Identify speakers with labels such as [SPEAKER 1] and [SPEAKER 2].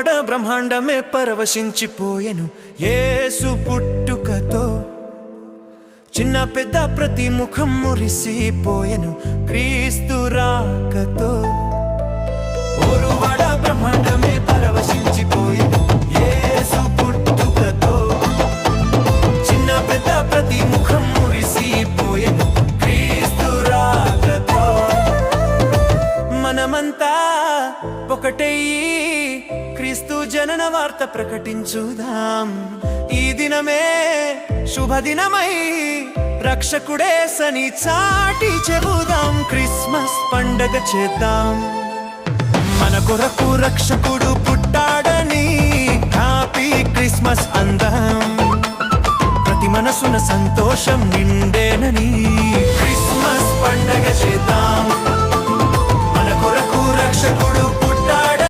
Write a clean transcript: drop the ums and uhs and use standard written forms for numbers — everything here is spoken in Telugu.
[SPEAKER 1] ఊరువాడ బ్రహ్మాండమే పరవశించిపోయెను యేసు పుట్టుకతో చిన్న పెద్ద ప్రతి ముఖం మురిసిపోయెను క్రీస్తు రాకతో ఊరువాడ బ్రహ్మాండమే పరవశించిపోయెను యేసు పుట్టుకతో చిన్న పెద్ద ప్రతి ముఖం మురిసిపోయెను క్రీస్తు రాకతో మనమంతా ఒకటయ్యి క్రీస్తు జనన వార్త ప్రకటించుదాం ఈ దినమే శుభదినమై రక్షకుడేసని చాటి చెబుదాం క్రిస్మస్ పండగ చేద్దాం మన కొరకు రక్షకుడు పుట్టాడని హ్యాపీ క్రిస్మస్ అందాం ప్రతి మనసున సంతోషం నిండేనని క్రిస్మస్ పండగ చేద్దాం మన కొరకు రక్షకుడు